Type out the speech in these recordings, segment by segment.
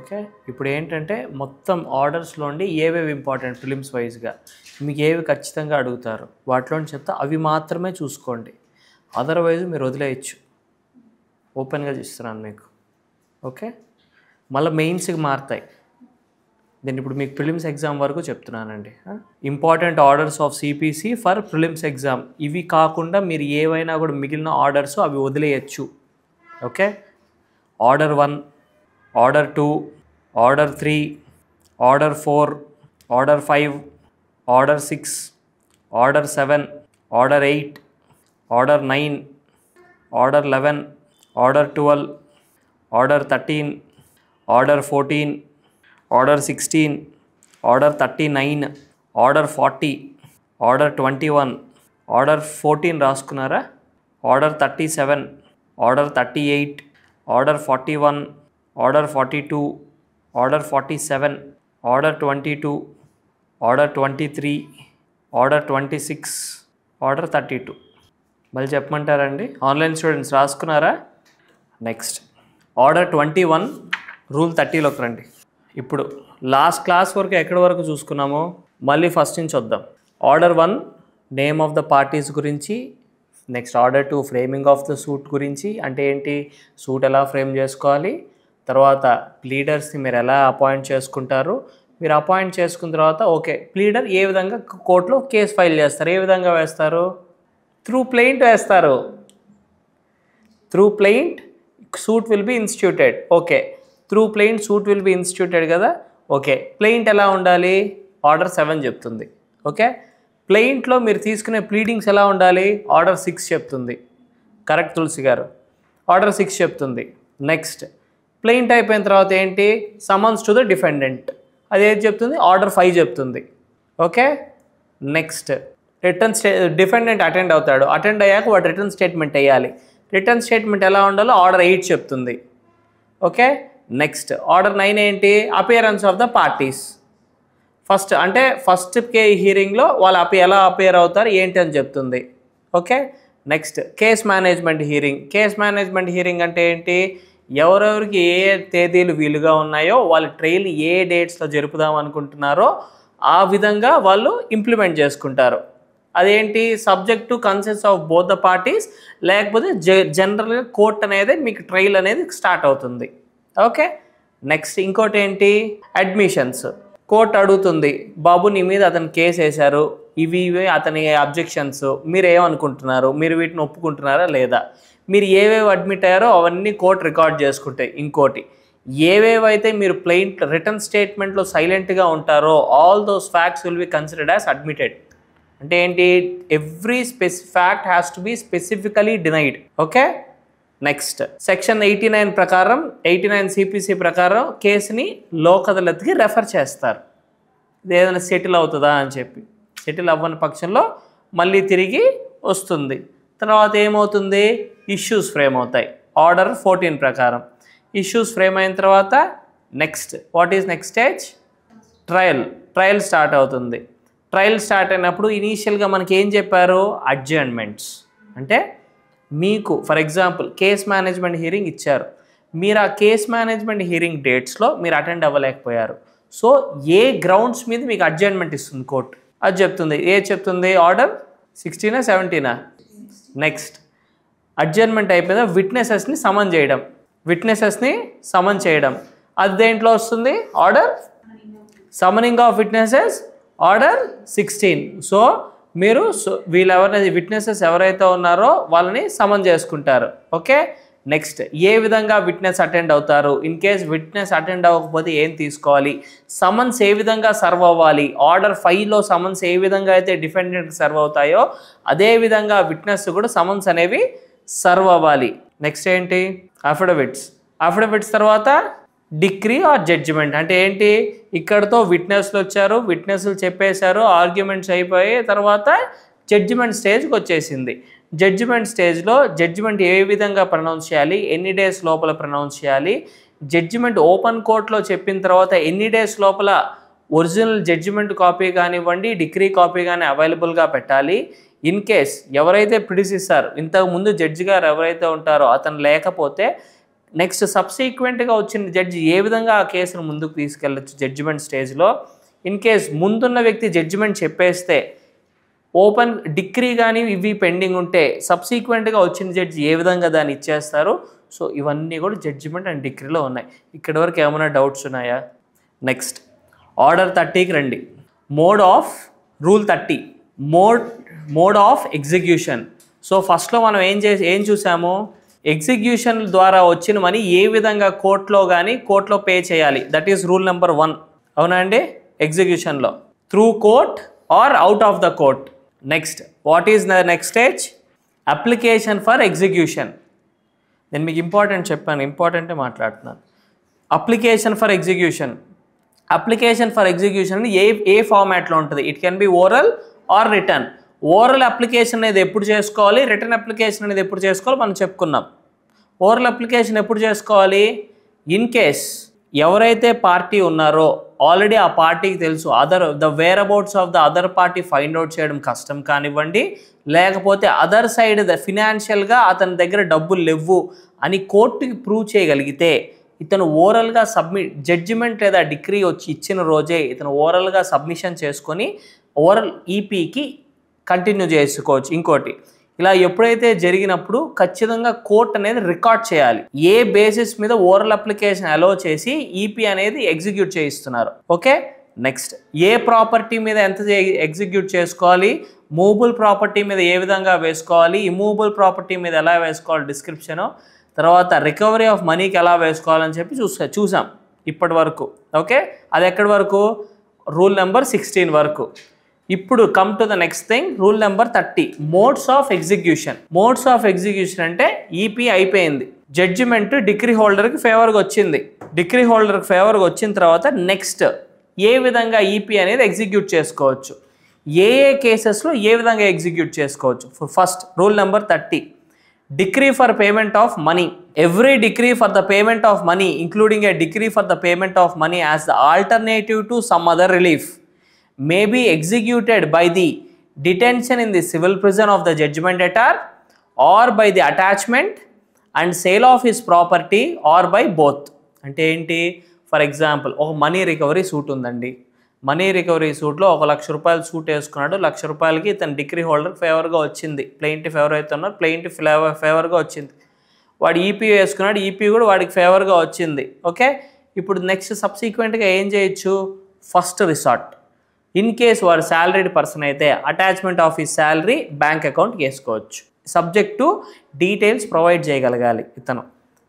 Okay. ఇప్పుడు ఏంటంటే మొత్తం ఆర్డర్స్‌లో ఏవేవి ఇంపార్టెంట్ ప్రిలిమ్స్ వైస్‌గా మీకు ఏవి ఖచ్చితంగా అడుగుతారు వాటిలోని చెప్తా, అవి మాత్రమే చూసుకోండి. అదర్వైజ్ మీరు వదిలేయచ్చు. ఓపెన్‌గా ఇస్తున్నాను మీకు. ఓకే. మళ్ళీ మెయిన్స్కి మారుతాయి. నేను ఇప్పుడు మీకు ప్రిలిమ్స్ ఎగ్జామ్ వరకు చెప్తున్నానండి. Important orders of CPC for prelims exam, ఇవి కాకుండా మీరు ఏవైనా కూడా మిగిలిన ఆర్డర్స్ అవి వదిలేయచ్చు. Okay. Order 1, order 2, order 3, order 4, order 5, order 6, order 7, order 8, order 9, order 11, order 12, order 13, order 14, order 16, order 39, order 40, order 21, order 14 రాసుకున్నారా, order 37, order 38, order 41, order 42, order 47, order 22, order 23, order 26, order 32. మళ్ళీ చెప్పమంటారండి? ఆన్లైన్ స్టూడెంట్స్ రాసుకున్నారా? Next order 21 rule 30లోకి రండి. ఇప్పుడు last class వరకు ఎక్కడి వరకు చూసుకున్నామో మళ్ళీ ఫస్ట్ నుంచి వద్దాం. Order 1 name of the parties గురించి, next order 2 framing of the suit గురించి, అంటే ఏంటి, సూట్ ఎలా ఫ్రేమ్ చేసుకోవాలి, తర్వాత ప్లీడర్స్ని మీరు ఎలా అపాయింట్ చేసుకుంటారు, మీరు అపాయింట్ చేసుకున్న తర్వాత ఓకే ప్లీడర్ ఏ విధంగా కోర్టులో కేసు ఫైల్ చేస్తారు, ఏ విధంగా వేస్తారు, త్రూ ప్లెయింట్ వేస్తారు. Through plaint suit will be instituted. Okay, through plaint suit will be instituted కదా. ఓకే, ప్లెయింట్ ఎలా ఉండాలి, ఆర్డర్ 7 చెప్తుంది. ఓకే, ప్లెయింట్లో మీరు తీసుకునే ప్లీడింగ్స్ ఎలా ఉండాలి, ఆర్డర్ 6 చెప్తుంది. కరెక్ట్ తులసి గారు, ఆర్డర్ 6 చెప్తుంది. నెక్స్ట్ ప్లెయింట్ అయిపోయిన తర్వాత ఏంటి, సమన్స్ టు ద డిఫెండెంట్, అది ఏది చెప్తుంది, ఆర్డర్ 5 చెప్తుంది. Okay, next return defendant attend అవుతాడు, అటెండ్ అయ్యాక వాడు రిటర్న్ స్టేట్మెంట్ వేయాలి, రిటర్న్ స్టేట్మెంట్ ఎలా ఉండాలో ఆర్డర్ 8 చెప్తుంది. ఓకే, నెక్స్ట్ ఆర్డర్ 9 ఏంటి, appearance of the parties. First అంటే ఫస్ట్ హీరింగ్లో వాళ్ళు ఎలా అపియర్ అవుతారు ఏంటి అని చెప్తుంది. Okay, next case management hearing. Case management hearing అంటే ఏంటి, ఎవరెవరికి ఏ తేదీలు వీలుగా ఉన్నాయో వాళ్ళ ట్రయల్ ఏ డేట్స్లో జరుపుదాం అనుకుంటున్నారో ఆ విధంగా వాళ్ళు ఇంప్లిమెంట్ చేసుకుంటారు. అదేంటి, subject to conscience of both the parties, లేకపోతే జనరల్గా కోర్ట్ అనేది మీకు ట్రయల్ అనేది స్టార్ట్ అవుతుంది. ఓకే, నెక్స్ట్ ఇంకోటి ఏంటి, అడ్మిషన్స్. కోర్ట్ అడుగుతుంది, బాబు నీ మీద అతను కేసు వేశారు, ఇవి అతని అబ్జెక్షన్స్, మీరు ఏమనుకుంటున్నారు, మీరు వీటిని ఒప్పుకుంటున్నారా లేదా, మీరు ఏవేవి అడ్మిట్ అయ్యారో అవన్నీ కోర్ట్ రికార్డ్ చేసుకుంటాయి. ఇంకోటి, ఏవేవైతే మీరు ప్లెయింట్ రిటర్న్ స్టేట్మెంట్లో సైలెంట్గా ఉంటారో all those facts will be considered as admitted. అంటే ఏంటి, every fact has to B specifically denied. Okay, next section 89 ప్రకారం 89 సిపిసి ప్రకారం కేసుని లోక్ అదాలత్కి రెఫర్ చేస్తారు. ఇది ఏదైనా సెటిల్ అవుతుందా అని చెప్పి, సెటిల్ అవ్వని పక్షంలో మళ్ళీ తిరిగి వస్తుంది. తర్వాత ఏమవుతుంది, ఇష్యూస్ ఫ్రేమ్ అవుతాయి. ఆర్డర్ 14 ప్రకారం ఇష్యూస్ ఫ్రేమ్ అయిన తర్వాత next what is next stage, trial start అవుతుంది. ట్రయల్ స్టార్ట్ అయినప్పుడు ఇనీషియల్గా మనకి ఏం చెప్పారు, అడ్జర్న్మెంట్స్. అంటే మీకు for example case management hearing ఇచ్చారు, మీరు ఆ కేస్ మేనేజ్మెంట్ హీరింగ్ డేట్స్లో మీరు అటెండ్ అవ్వలేకపోయారు, సో ఏ గ్రౌండ్స్ మీద మీకు అడ్జర్న్మెంట్ ఇస్తుంది కోర్టు అది చెప్తుంది. ఏ చెప్తుంది, ఆర్డర్ 16 17. నెక్స్ట్ అడ్జర్న్మెంట్ అయిపోయిందా, విట్నెసెస్ని సమన్ చేయడం, అది దేంట్లో వస్తుంది, order summoning of witnesses, order 16. So మీరు వీళ్ళెవరైతే విట్నెసెస్ ఎవరైతే ఉన్నారో వాళ్ళని సమన్ చేసుకుంటారు. ఓకే, నెక్స్ట్ ఏ విధంగా విట్నెస్ అటెండ్ అవుతారు, ఇన్ కేస్ విట్నెస్ అటెండ్ అవ్వకపోతే ఏం తీసుకోవాలి, సమన్స్ ఏ విధంగా సర్వ్ అవ్వాలి, ఆర్డర్ 5లో సమన్స్ ఏ విధంగా అయితే డిఫెండెంట్కి సర్వ్ అవుతాయో అదే విధంగా విట్నెస్ కూడా సమన్స్ అనేవి సర్వ్ అవ్వాలి. నెక్స్ట్ ఏంటి, అఫిడవిట్స్ తర్వాత డిక్రీ ఆర్ జడ్జిమెంట్. అంటే ఏంటి, ఇక్కడతో విట్నెస్లు వచ్చారు, విట్నెస్లు చెప్పేశారు, ఆర్గ్యుమెంట్స్ అయిపోయి తర్వాత జడ్జిమెంట్ స్టేజ్కి వచ్చేసింది. జడ్జిమెంట్ స్టేజ్లో జడ్జిమెంట్ ఏ విధంగా ప్రొనౌన్స్ చేయాలి, ఎన్ని డేస్ లోపల ప్రొనౌన్స్ చేయాలి, జడ్జిమెంట్ ఓపెన్ కోర్టులో చెప్పిన తర్వాత ఎన్ని డేస్ లోపల ఒరిజినల్ జడ్జిమెంట్ కాపీ కానివ్వండి, డిక్రీ కాపీ కానీ అవైలబుల్గా పెట్టాలి. ఇన్ కేస్ ఎవరైతే ప్రిడిసిసర్ ఇంతకుముందు జడ్జి గారు ఎవరైతే ఉంటారో అతను లేకపోతే నెక్స్ట్ సబ్సిక్వెంట్గా వచ్చిన జడ్జి ఏ విధంగా ఆ కేసును ముందుకు తీసుకెళ్ళచ్చు జడ్జిమెంట్ స్టేజ్లో. ఇన్ కేస్ ముందున్న వ్యక్తి జడ్జిమెంట్ చెప్పేస్తే ఓపెన్ డిక్రీ కానీ ఇవి పెండింగ్ ఉంటే సబ్సిక్వెంట్గా వచ్చిన జడ్జి ఏ విధంగా దాన్ని ఇచ్చేస్తారు. సో ఇవన్నీ కూడా జడ్జిమెంట్ అండ్ డిక్రీలో ఉన్నాయి. ఇక్కడి వరకు ఏమైనా డౌట్స్ ఉన్నాయా? నెక్స్ట్ ఆర్డర్ 30కి రండి. Mode of rule 30 mode of execution. So ఫస్ట్లో మనం ఏం చూసాము, ఎగ్జిక్యూషన్ ద్వారా వచ్చిన మనీ ఏ విధంగా కోర్టులో పే చేయాలి. That is rule number 1. అవునా అండి? ఎగ్జిక్యూషన్లో through court or out of the court. Next what is the next stage? Application for execution. నేను మీకు ఇంపార్టెంటే మాట్లాడుతున్నాను. అప్లికేషన్ ఫర్ ఎగ్జిక్యూషన్ ఏ ఫార్మాట్లో ఉంటుంది? It can be oral or written. Oral application అనేది ఎప్పుడు చేసుకోవాలి, రిటర్న్ అప్లికేషన్ అనేది ఎప్పుడు చేసుకోవాలి మనం చెప్పుకున్నాం. ఓరల్ అప్లికేషన్ ఎప్పుడు చేసుకోవాలి? ఇన్ కేస్ ఎవరైతే పార్టీ ఉన్నారో ఆల్రెడీ ఆ పార్టీకి తెలుసు, the wear abouts of the other party find out చేయడం కష్టం కానివ్వండి, లేకపోతే అదర్ సైడ్ ఫినాన్షియల్గా అతని దగ్గర డబ్బులు లేవు అని కోర్టుకి ప్రూవ్ చేయగలిగితే ఇతను ఓరల్గా జడ్జిమెంట్ లేదా డిగ్రీ వచ్చి ఇచ్చిన రోజే ఇతను ఓరల్గా సబ్మిషన్ చేసుకొని ఓరల్ ఈపీకి కంటిన్యూ చేసుకోవచ్చు. ఇంకోటి, ఇలా ఎప్పుడైతే జరిగినప్పుడు ఖచ్చితంగా కోర్ట్ అనేది రికార్డ్ చేయాలి ఏ బేసిస్ మీద ఓరల్ అప్లికేషన్ అలో చేసి ఈపీ అనేది ఎగ్జిక్యూట్ చేయిస్తున్నారు. ఓకే, నెక్స్ట్ ఏ ప్రాపర్టీ మీద ఎంత ఎగ్జిక్యూట్ చేసుకోవాలి, మూవబుల్ ప్రాపర్టీ మీద ఏ విధంగా వేసుకోవాలి, ఇమూవబుల్ ప్రాపర్టీ మీద ఎలా వేసుకోవాలి డిస్క్రిప్షను, తర్వాత రికవరీ ఆఫ్ మనీకి ఎలా వేసుకోవాలని చెప్పి చూసాం ఇప్పటి వరకు. ఓకే, అది ఎక్కడి వరకు? రూల్ నెంబర్ 16 వరకు. ఇప్పుడు come to the next thing, rule number 30 modes of execution. Modes of execution అంటే ఈపీ అయిపోయింది, జడ్జిమెంట్ డిగ్రీ హోల్డర్కి ఫేవర్గా వచ్చింది. డిగ్రీ హోల్డర్కి ఫేవర్గా వచ్చిన తర్వాత నెక్స్ట్ ఏ విధంగా ఈపీ అనేది ఎగ్జిక్యూట్ చేసుకోవచ్చు, ఏ కేసెస్లో ఏ విధంగా ఎగ్జిక్యూట్ చేసుకోవచ్చు. First rule number 30 decree for payment of money. Every decree for the payment of money, including a decree for the payment of money as the alternative to some other relief, may be executed by the detention in the civil prison of the judgment debtor or by the attachment and sale of his property or by both. అంటే ఏంటి? For example ఒక money recovery suit ఉందండి. Money recovery సూట్లో 1,00,000 రూపాయలు suit వేసుకున్నాడు. 1,00,000 రూపాయలకి ఇతను degree holder ఫేవర్గా వచ్చింది. ప్లెయింటిఫ్ ఎవరైతే ఉన్నారో ప్లెయింటిఫ్ ఫేవర్గా వచ్చింది. వాడు ఈపీ వేసుకున్నాడు, ఈపీ కూడా వాడికి ఫేవర్గా వచ్చింది. ఓకే, ఇప్పుడు నెక్స్ట్ సబ్సిక్వెంట్గా ఏం చేయొచ్చు? ఫస్ట్ రిసార్ట్, ఇన్ కేస్ వాడు శాలరీడ్ పర్సన్ అయితే అటాచ్మెంట్ ఆఫ్ ఈ శాలరీ బ్యాంక్ అకౌంట్కి వేసుకోవచ్చు, సబ్జెక్ట్ టు డీటెయిల్స్ ప్రొవైడ్ చేయగలగాలి ఇతను.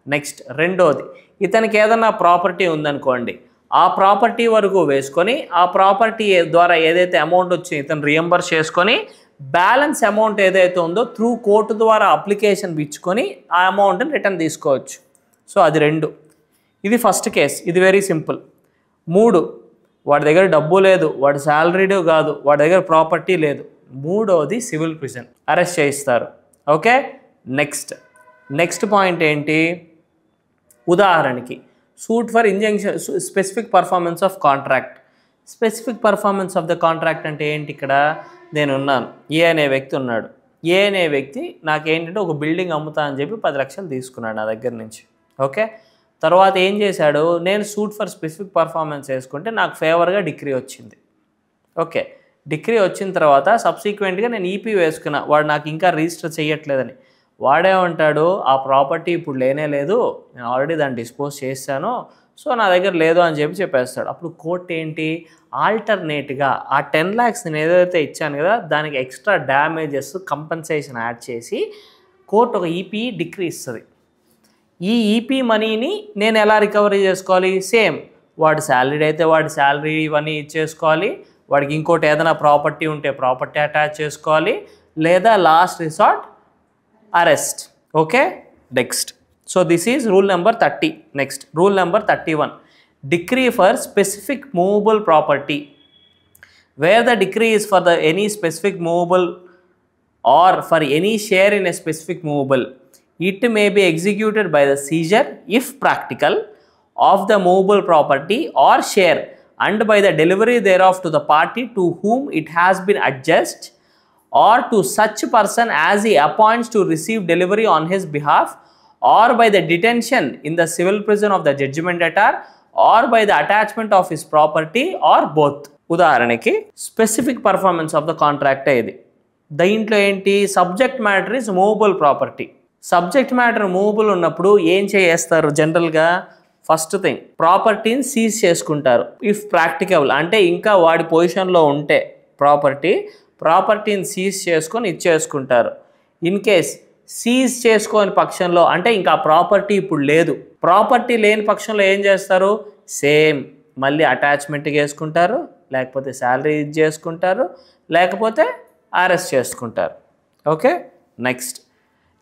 నెక్స్ట్ రెండోది, ఇతనికి ఏదన్నా ప్రాపర్టీ ఉందనుకోండి, ఆ ప్రాపర్టీ వరకు వేసుకొని ఆ ప్రాపర్టీ ద్వారా ఏదైతే అమౌంట్ వచ్చింది ఇతను రియంబర్స్ చేసుకొని బ్యాలెన్స్ అమౌంట్ ఏదైతే ఉందో త్రూ కోర్టు ద్వారా అప్లికేషన్ ఇచ్చుకొని ఆ అమౌంట్ని రిటర్న్ తీసుకోవచ్చు. సో అది 2. ఇది ఫస్ట్ కేస్, ఇది వెరీ సింపుల్. 3, వాడి దగ్గర డబ్బు లేదు, వాడి శాలరీడు కాదు, వాడి దగ్గర ప్రాపర్టీ లేదు. 3వది సివిల్ ప్రిజన్, అరెస్ట్ చేయిస్తారు. ఓకే, నెక్స్ట్ పాయింట్ ఏంటి? ఉదాహరణకి suit for injunction specific performance of contract. Specific performance of the contract అంటే ఏంటి? ఇక్కడ నేను ఉన్నాను, ఏ అనే వ్యక్తి ఉన్నాడు. ఏ అనే వ్యక్తి నాకేంటంటే ఒక బిల్డింగ్ అమ్ముతా అని చెప్పి 10 లక్షలు తీసుకున్నాడు నా దగ్గర నుంచి. ఓకే, తర్వాత ఏం చేశాడు? నేను సూట్ ఫర్ స్పెసిఫిక్ పర్ఫార్మెన్స్ వేసుకుంటే నాకు ఫేవర్గా డిగ్రీ వచ్చింది. ఓకే, డిగ్రీ వచ్చిన తర్వాత సబ్సిక్వెంట్గా నేను ఈపీ వేసుకున్నా, వాడు నాకు ఇంకా రిజిస్టర్ చేయట్లేదని. వాడేమంటాడు? ఆ ప్రాపర్టీ ఇప్పుడు లేనే లేదు, నేను ఆల్రెడీ దాన్ని డిస్పోజ్ చేశాను, సో నా దగ్గర లేదు అని చెప్పేస్తాడు. అప్పుడు కోర్టు ఏంటి? ఆల్టర్నేట్గా ఆ 10 lakhs నేను ఏదైతే ఇచ్చాను కదా దానికి ఎక్స్ట్రా డ్యామేజెస్ కంపెన్సేషన్ యాడ్ చేసి కోర్టు ఒక ఈపీ డిగ్రీ ఇస్తుంది. ఈ ఈపీ మనీని నేను ఎలా రికవరీ చేసుకోవాలి? సేమ్, వాడు శాలరీ అయితే వాడి శాలరీ ఇవన్నీ ఇచ్చేసుకోవాలి, వాడికి ఇంకోటి ఏదైనా ప్రాపర్టీ ఉంటే ప్రాపర్టీ అటాచ్ చేసుకోవాలి, లేదా last resort arrest. Okay, next. So this is rule number 30. Next rule number 31 decree for specific movable property. Where the decree is for the any specific movable or for any share in a specific movable, it may be executed by the seizure if practical of the movable property or share and by the delivery thereof to the party to whom it has been adjudged or to such person as he appoints to receive delivery on his behalf or by the detention in the civil prison of the judgment debtor or by the attachment of his property or both. ఉదాహరణకి specific performance of the contract ఇది. దీంట్లో ఏంటి, subject matter is movable property. Subject matter movable ఉన్నప్పుడు ఏం చేస్తారు జనరల్గా, first thing ప్రాపర్టీని seize చేసుకుంటారు. ఇఫ్ ప్రాక్టికబుల్ అంటే ఇంకా వాడి పొజిషన్లో ఉంటే ప్రాపర్టీని సీజ్ చేసుకొని ఇచ్చేసుకుంటారు. ఇన్ కేస్ సీజ్ చేసుకోని పక్షంలో అంటే ఇంకా ప్రాపర్టీ ఇప్పుడు లేదు, ప్రాపర్టీ లేని పక్షంలో ఏం చేస్తారు, సేమ్ మళ్ళీ అటాచ్మెంట్కి వేసుకుంటారు, లేకపోతే శాలరీ ఇది చేసుకుంటారు, లేకపోతే అరెస్ట్ చేసుకుంటారు. ఓకే, నెక్స్ట్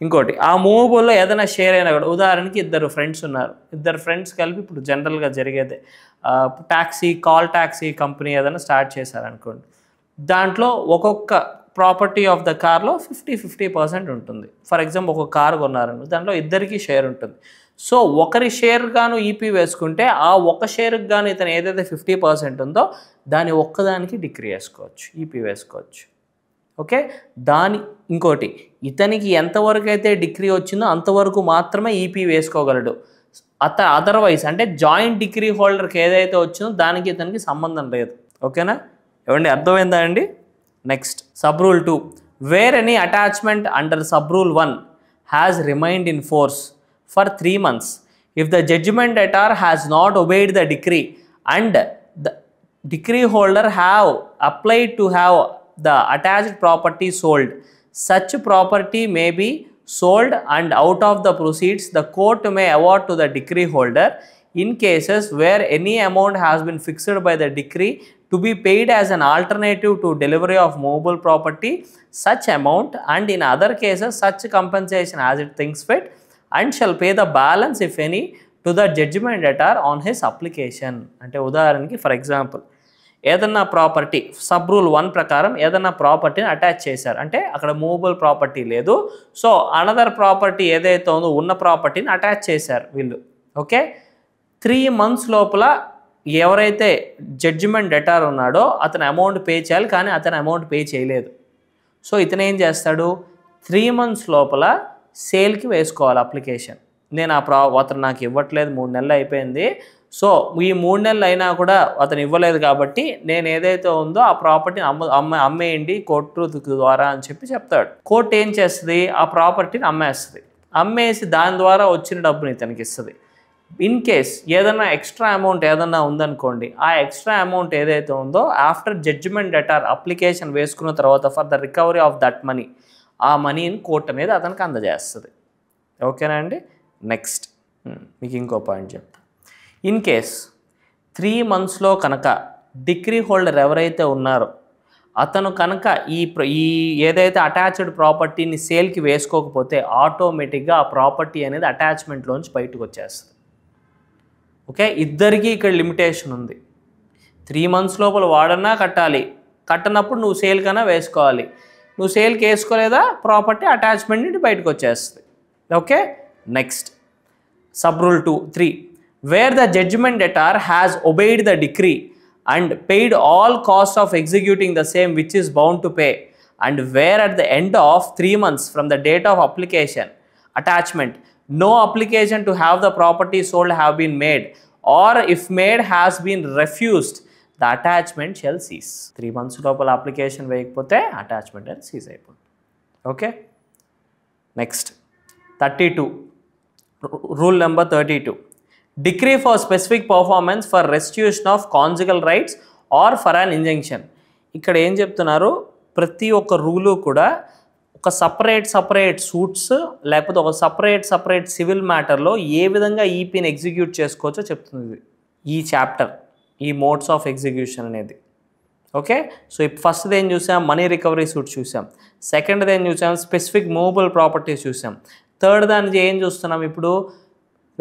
ఇంకోటి, ఆ మూవబుల్లో ఏదైనా షేర్ అయినా కూడా, ఉదాహరణకి ఇద్దరు ఫ్రెండ్స్ ఉన్నారు, ఇద్దరు ఫ్రెండ్స్ కలిపి ఇప్పుడు జనరల్గా జరిగేదే కాల్ ట్యాక్సీ కంపెనీ ఏదైనా స్టార్ట్ చేశారనుకోండి, దాంట్లో ఒక్కొక్క ప్రాపర్టీ ఆఫ్ ద కార్లో 50% ఉంటుంది. ఫర్ ఎగ్జాంపుల్ ఒక కార్ కొన్నారని దాంట్లో ఇద్దరికి షేర్ ఉంటుంది. సో ఒకరి షేర్ గాను ఈపీ వేసుకుంటే ఆ ఒక షేర్కి గాను ఇతను ఏదైతే 50% ఉందో దాని ఒక్కదానికి డిక్రీ వేసుకోవచ్చు, ఈపీ వేసుకోవచ్చు. ఓకే, ఇంకోటి ఇతనికి ఎంతవరకు అయితే డిగ్రీ వచ్చిందో అంతవరకు మాత్రమే ఈపీ వేసుకోగలడు. అదర్వైజ్ అంటే జాయింట్ డిగ్రీ హోల్డర్కి ఏదైతే వచ్చిందో దానికి ఇతనికి సంబంధం లేదు. ఓకేనా, ఏమండి అర్థమైందా అండి? Next sub rule 2, where any attachment under sub rule 1 has remained in force for 3 months if the judgment debtor has not obeyed the decree and the decree holder have applied to have the attached property sold, such property may be sold and out of the proceeds the court may award to the decree holder in cases where any amount has been fixed by the decree to be paid as an alternative to delivery of movable property such amount, and in other cases such compensation as it thinks fit, and shall pay the balance if any to the judgment debtor on his application. అంటే ఉదాహరణకి for example ఏదన్నా property sub rule 1 ప్రకారం ఏదన్నా ప్రాపర్టీని attach చేశారు, అంటే అక్కడ movable property లేదు, సో అనదర్ ప్రాపర్టీ ఏదైతే ఉందో ఉన్న ప్రాపర్టీని అటాచ్ చేశారు వీళ్ళు. ఓకే, 3 months లోపల ఎవరైతే జడ్జిమెంట్ డెటార్ ఉన్నాడో అతను అమౌంట్ పే చేయాలి, కానీ అతను అమౌంట్ పే చేయలేదు. సో ఇతను ఏం చేస్తాడు, 3 months లోపల సేల్కి వేసుకోవాలి అప్లికేషన్. నేను అతను నాకు ఇవ్వట్లేదు, 3 నెలలు అయిపోయింది, సో ఈ 3 నెలలు అయినా కూడా అతను ఇవ్వలేదు కాబట్టి నేను ఏదైతే ఉందో ఆ ప్రాపర్టీని అమ్మేయండి కోర్టు ద్వారా అని చెప్తాడు. కోర్టు ఏం చేస్తుంది, ఆ ప్రాపర్టీని అమ్మేస్తుంది, అమ్మేసి దాని ద్వారా వచ్చిన డబ్బుని ఇతనికి ఇస్తుంది. ఇన్ కేస్ ఏదైనా ఎక్స్ట్రా అమౌంట్ ఏదన్నా ఉందనుకోండి, ఆ ఎక్స్ట్రా అమౌంట్ ఏదైతే ఉందో ఆఫ్టర్ జడ్జిమెంట్ డెటార్ అప్లికేషన్ వేసుకున్న తర్వాత for the recovery of that money, ఆ మనీని కోర్టు అనేది అతనికి అందజేస్తుంది. ఓకేనా అండి? నెక్స్ట్ మీకు ఇంకో పాయింట్ చెప్తా. ఇన్ కేస్ 3 monthsలో కనుక డిగ్రీ హోల్డర్ ఎవరైతే ఉన్నారో అతను కనుక ఈ ఏదైతే అటాచ్డ్ ప్రాపర్టీని సేల్కి వేసుకోకపోతే ఆటోమేటిక్గా ఆ ప్రాపర్టీ అనేది అటాచ్మెంట్లోంచి బయటకు వచ్చేస్తుంది. ఓకే, ఇద్దరికీ ఇక్కడ లిమిటేషన్ ఉంది. 3 months లోపల వాడన్నా కట్టాలి, కట్టనప్పుడు నువ్వు సేల్ కన్నా వేసుకోవాలి, నువ్వు సేల్కి వేసుకోలేదా ప్రాపర్టీ అటాచ్మెంట్ నుండి బయటకు వచ్చేస్తుంది. Okay, next sub rule 3, where the judgement debtor has obeyed the decree and paid all cost of executing the same which is bound to pay, and where at the end of 3 months from the date of application attachment no application to have the property sold have been made, or if made has been refused, the attachment shall cease. 3 months లోపల application వేయకపోతే attachment అనేది cease అయిపోతుంది. Okay, next 32, rule number 32, decree for specific performance for restitution of conjugal rights or for an injunction. ఇక్కడ ఏం చెప్తున్నారు, ప్రతి ఒక్క rule కూడా ఒక సపరేట్ సూట్స్ లేకపోతే ఒక సపరేట్ సివిల్ మ్యాటర్లో ఏ విధంగా ఈపీని ఎగ్జిక్యూట్ చేసుకోవచ్చో చెప్తుంది ఈ చాప్టర్, ఈ మోడ్స్ ఆఫ్ ఎగ్జిక్యూషన్ అనేది. ఓకే, సో ఫస్ట్ది ఏం చూసాం, మనీ రికవరీ సూట్ చూసాం, సెకండ్ది ఏం చూసాం, స్పెసిఫిక్ మూవబుల్ ప్రాపర్టీస్ చూసాం, థర్డ్ దానికి ఏం చూస్తున్నాం ఇప్పుడు,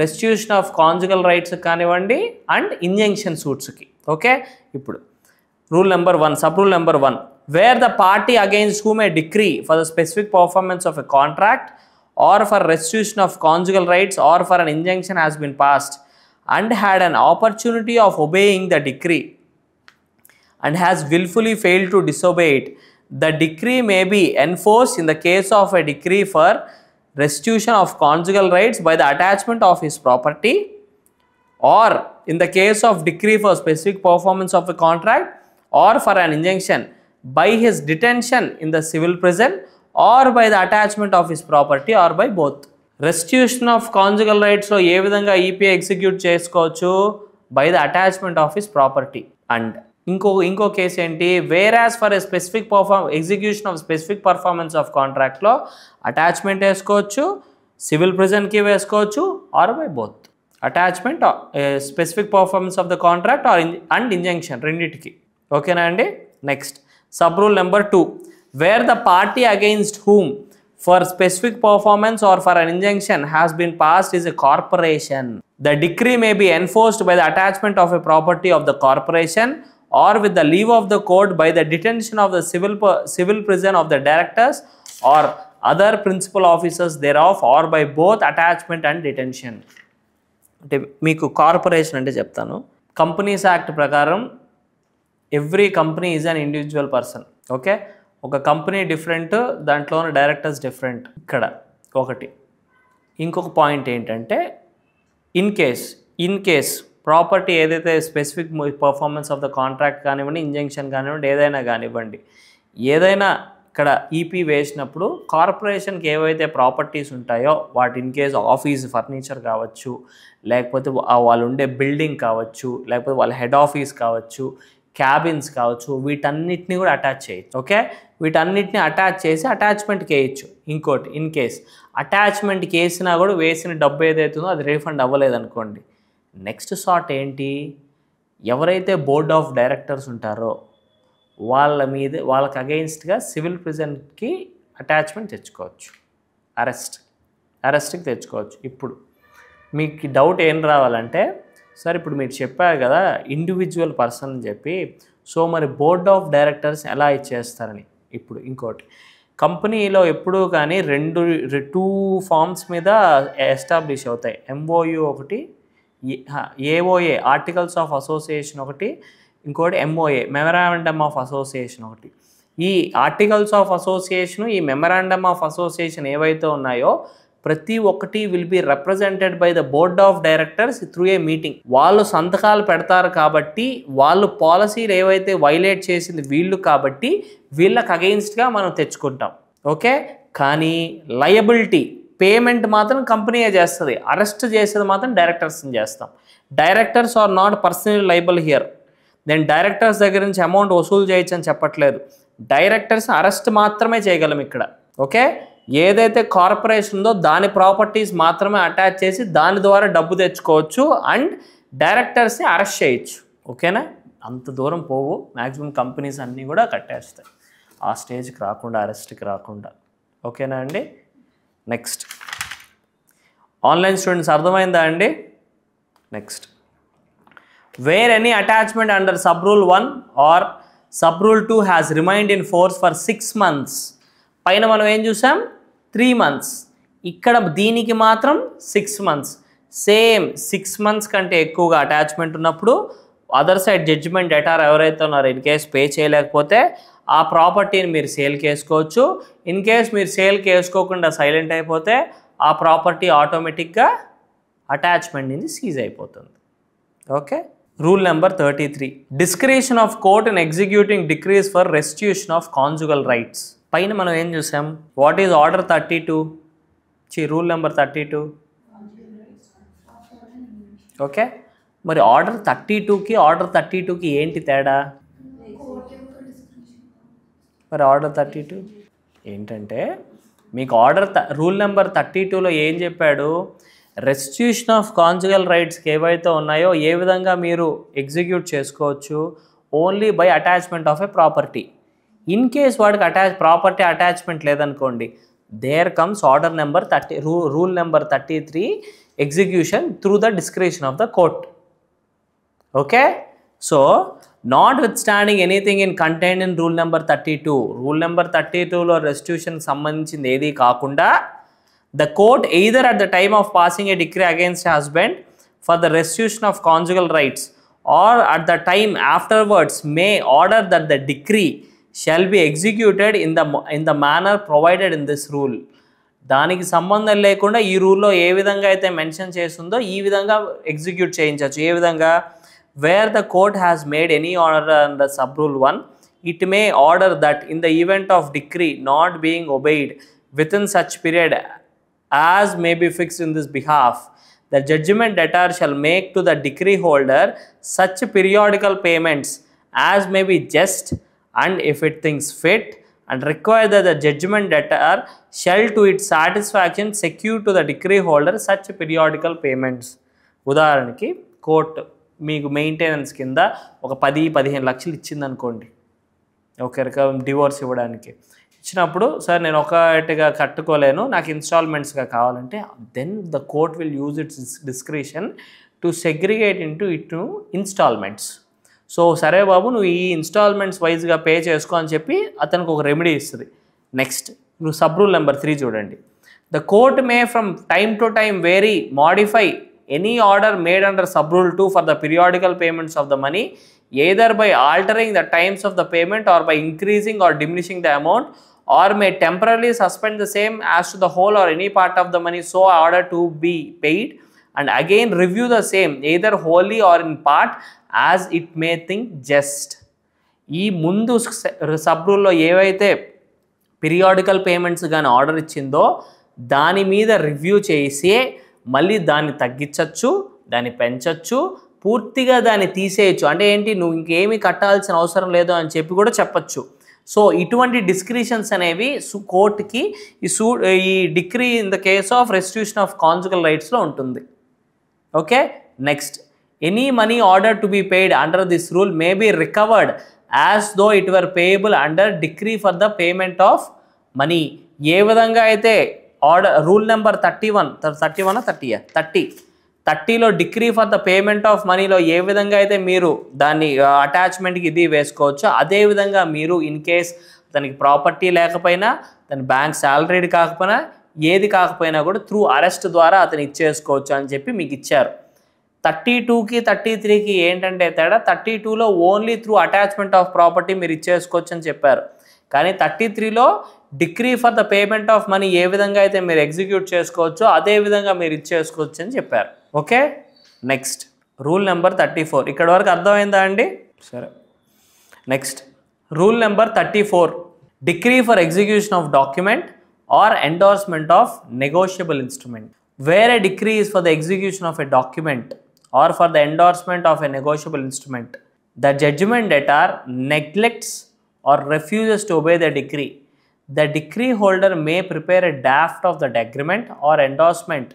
రెస్టిట్యూషన్ ఆఫ్ కాంజుగల్ రైట్స్ కానివ్వండి అండ్ ఇంజంక్షన్ సూట్స్కి. ఓకే, ఇప్పుడు rule number 1, sub rule number 1, where the party against whom a decree for the specific performance of a contract or for restitution of conjugal rights or for an injunction has been passed and had an opportunity of obeying the decree and has willfully failed to disobey it, the decree may be enforced in the case of a decree for restitution of conjugal rights by the attachment of his property, or in the case of decree for specific performance of a contract, or for an injunction by his detention in the civil prison, or by the attachment of his property, or by both. Restitution of conjugal rights లో ఏ విధంగా ఈపీఐ execute చేసుకోవచ్చు? By the attachment of his property. And ఇంకో case ఏంటి? Whereas for a specific execution of specific performance of కాంట్రాక్ట్లో attachment వేసుకోవచ్చు, civil ప్రిజన్కి వేసుకోవచ్చు, or by both. Attachment, specific performance of the contract and injunction రెండింటికి. ఓకేనా అండి? Next sub rule number 2, where the party against whom for specific performance or for an injunction has been passed is a corporation. The decree may be enforced by the attachment of a property of the corporation, or with the leave of the court by the detention of the civil prison of the directors or other principal officers thereof, or by both attachment and detention. అంటే మీకు corporation అంటే చెప్తాను. Companies act ప్రకారం every company is an individual person. Okay, ఒక company different, దాంట్లోని directors different. ఇక్కడ ఒకటి. ఇంకొక పాయింట్ ఏంటంటే ఇన్ కేస్ ప్రాపర్టీ ఏదైతే specific performance of the contract కానివ్వండి, ఇంజంక్షన్ కానివ్వండి, ఏదైనా కానివ్వండి, ఏదైనా ఇక్కడ ఈపీ వేసినప్పుడు కార్పొరేషన్కి ఏవైతే ప్రాపర్టీస్ ఉంటాయో వాటి ఇన్ కేస్ ఆఫీస్ ఫర్నిచర్ కావచ్చు, లేకపోతే వాళ్ళు ఉండే బిల్డింగ్ కావచ్చు, లేకపోతే వాళ్ళ హెడ్ ఆఫీస్ కావచ్చు, క్యాబిన్స్ కావచ్చు, వీటన్నిటిని కూడా అటాచ్ చేయొచ్చు. ఓకే, వీటన్నిటిని అటాచ్ చేసి అటాచ్మెంట్కి వేయచ్చు. ఇంకోటి, ఇన్ కేస్ అటాచ్మెంట్కి వేసినా కూడా వేసిన డబ్బు ఏదైతుందో అది రీఫండ్ అవ్వలేదనుకోండి, నెక్స్ట్ సార్ట్ ఏంటి? ఎవరైతే బోర్డ్ ఆఫ్ డైరెక్టర్స్ ఉంటారో వాళ్ళకి అగెయిన్స్ట్గా సివిల్ ప్రిజన్కి అటాచ్మెంట్ తెచ్చుకోవచ్చు, అరెస్ట్కి తెచ్చుకోవచ్చు. ఇప్పుడు మీకు డౌట్ ఏం రావాలంటే, సార్ ఇప్పుడు మీరు చెప్పారు కదా ఇండివిజువల్ పర్సన్ అని చెప్పి, సో మరి బోర్డ్ ఆఫ్ డైరెక్టర్స్ ఎలా ఇచ్చేస్తారని. ఇప్పుడు ఇంకోటి, కంపెనీలో ఎప్పుడూ కానీ 2 ఫార్మ్స్ మీద ఎస్టాబ్లిష్ అవుతాయి. ఎంఓయూ ఒకటి, ఏఓఏ ఆర్టికల్స్ ఆఫ్ అసోసియేషన్ ఒకటి, ఇంకోటి ఎంఓఏ మెమరాండమ్ ఆఫ్ అసోసియేషన్ ఒకటి. ఈ ఆర్టికల్స్ ఆఫ్ అసోసియేషన్, ఈ మెమరాండమ్ ఆఫ్ అసోసియేషన్ ఏవైతే ఉన్నాయో ప్రతి ఒక్కటి will be represented by the board of directors through a meeting. వాళ్ళు సంతకాలు పెడతారు కాబట్టి, వాళ్ళు పాలసీలు ఏవైతే వైలేట్ చేసింది వీళ్ళు కాబట్టి వీళ్ళకి అగెయిన్స్ట్గా మనం తెచ్చుకుంటాం. ఓకే, కానీ లయబిలిటీ పేమెంట్ మాత్రం కంపెనీయే చేస్తుంది, అరెస్ట్ చేసేది మాత్రం డైరెక్టర్స్ని చేస్తాం. Directors are not personal liable here. నేను డైరెక్టర్స్ దగ్గర నుంచి అమౌంట్ వసూలు చేయొచ్చు అని చెప్పట్లేదు. డైరెక్టర్స్ అరెస్ట్ మాత్రమే చేయగలం ఇక్కడ. ఓకే, ఏదైతే కార్పొరేషన్ ఉందో దాని ప్రాపర్టీస్ మాత్రమే అటాచ్ చేసి దాని ద్వారా డబ్బు తెచ్చుకోవచ్చు అండ్ డైరెక్టర్స్ని అరెస్ట్ చేయొచ్చు. ఓకేనా? అంత దూరం పోవు, మ్యాక్సిమం కంపెనీస్ అన్నీ కూడా కట్టేస్తాయి ఆ స్టేజ్కి రాకుండా, అరెస్ట్కి రాకుండా. ఓకేనా అండి? నెక్స్ట్, ఆన్లైన్ స్టూడెంట్స్ అర్థమైందా అండి? Next, where any attachment under sub rule 1 or sub rule 2 has remained in force for 6 months. పైన మనం ఏం చూసాం? 3 months. ఇక్కడ దీనికి మాత్రం 6 months. సేమ్ 6 months కంటే ఎక్కువగా అటాచ్మెంట్ ఉన్నప్పుడు అదర్ సైడ్ జడ్జిమెంట్ డెటార్ ఎవరైతే ఉన్నారో ఇన్ కేస్ పే చేయలేకపోతే ఆ ప్రాపర్టీని మీరు సేల్కి వేసుకోవచ్చు. ఇన్ కేస్ మీరు సేల్కి వేసుకోకుండా సైలెంట్ అయిపోతే ఆ ప్రాపర్టీ ఆటోమేటిక్గా అటాచ్మెంట్ నుంచి సీజ్ అయిపోతుంది. Okay, rule number 33, discretion of court in executing decrease for restitution of conjugal rights. పైన మనం ఏం చూసాం? What is order 32? Rule number 32. Okay, మరి ఆర్డర్ 32కి ఆర్డర్ 32కి ఏంటి తేడా? మరి ఆర్డర్ 32 ఏంటంటే, మీకు రూల్ నెంబర్ 32లో ఏం చెప్పాడు? రెస్టిట్యూషన్ ఆఫ్ కాంజుగల్ రైట్స్కి ఏవైతే ఉన్నాయో ఏ విధంగా మీరు ఎగ్జిక్యూట్ చేసుకోవచ్చు? Only by attachment of a property. In case వాడికి ప్రాపర్టీ అటాచ్మెంట్ లేదనుకోండి, there comes order number 30, rule number 33, execution through the discretion of the court. Okay, so notwithstanding anything in contained in rule number 32, rule number 32లో రెస్టిట్యూషన్కి సంబంధించింది ఏది కాకుండా, the court either at the time of passing a decree against husband for the restitution of conjugal rights or at the time afterwards may order that the decree shall be executed in the manner provided in this rule. దానికి సంబంధం లేకుండా ఈ రూల్లో ఏ విధంగా అయితే mention చేస్తుందో ఈ విధంగా execute చేయించవచ్చు. ఏ విధంగా? Wear the court has made any order under sub rule 1, it may order that in the event of decree not being obeyed within such period as may be fixed in this behalf, the judgment debtor shall make to the decree holder such periodical payments as may be just, and if it thinks fit, and require that the judgment debtor shall to its satisfaction secure to the decree holder such periodical payments. ఉదాహరణకి court మీకు maintenance కింద ఒక 10-15 లక్షలు ఇచ్చిందనుకోండి, ఒకరికి divorce ఇవ్వడానికి ఇచ్చినప్పుడు, sir నేను ఒకటిగా కట్టుకోలేను, నాకు ఇన్స్టాల్మెంట్స్గా కావాలంటే, then the court will use its discretion to segregate ఇటు ఇన్స్టాల్మెంట్స్. సో సరే బాబు నువ్వు ఈ ఇన్స్టాల్మెంట్స్ వైజ్గా పే చేసుకో అని చెప్పి అతనికి ఒక రెమెడీ ఇస్తుంది. నెక్స్ట్ నువ్వు సబ్ రూల్ నెంబర్ 3 చూడండి. The court may from time to time vary modify any order made under sub rule 2 for the periodical payments of the money, either by altering the times of the payment or by increasing or diminishing the amount, or may temporarily suspend the same as to the whole or any part of the money so ordered to be paid, and again review the same either wholly or in part as it may think just. ఈ ముందు sub రూల్లో ఏవైతే periodical payments కానీ order ఇచ్చిందో దాని మీద review చేసి మళ్ళీ దాన్ని తగ్గించవచ్చు, దాన్ని పెంచవచ్చు, పూర్తిగా దాన్ని తీసేయచ్చు. అంటే ఏంటి, నువ్వు ఇంకేమీ కట్టాల్సిన అవసరం లేదు అని చెప్పి కూడా చెప్పచ్చు. సో ఇటువంటి డిస్క్రిషన్స్ అనేవి కోర్టుకి ఈ decree in the case of restitution of conjugal రైట్స్లో ఉంటుంది. Okay, next any money order to be paid under this rule may be recovered as though it were payable under decree for the payment of money. ఏ విధంగా అయితే order rule number 30లో decree for the payment of మనీలో ఏ విధంగా అయితే మీరు దాన్ని అటాచ్మెంట్కి ఇది వేసుకోవచ్చో, అదేవిధంగా మీరు ఇన్ కేస్ దానికి ప్రాపర్టీ లేకపోయినా, దాని బ్యాంక్ శాలరీడ్ కాకపోయినా, ఏది కాకపోయినా కూడా త్రూ అరెస్ట్ ద్వారా అతను ఇచ్చేసుకోవచ్చు అని చెప్పి మీకు ఇచ్చారు. 32కి 33కి ఏంటంటే తేడా, 32లో only through attachment of property మీరు ఇచ్చేసుకోవచ్చు అని చెప్పారు. కానీ 33లో decree for the payment of money ఏ విధంగా అయితే మీరు ఎగ్జిక్యూట్ చేసుకోవచ్చో అదే విధంగా మీరు ఇచ్చేసుకోవచ్చు అని చెప్పారు. Okay, next rule number 34. ఇక్కడ వరకు అర్థమైందా అండి? సరే, next rule number 34. Decree for execution of document or endorsement of negotiable instrument. Where a decree is for the execution of a document or for the endorsement of a negotiable instrument, the judgement debtor neglects or refuses to obey the decree, the decree holder may prepare a draft of the agreement or endorsement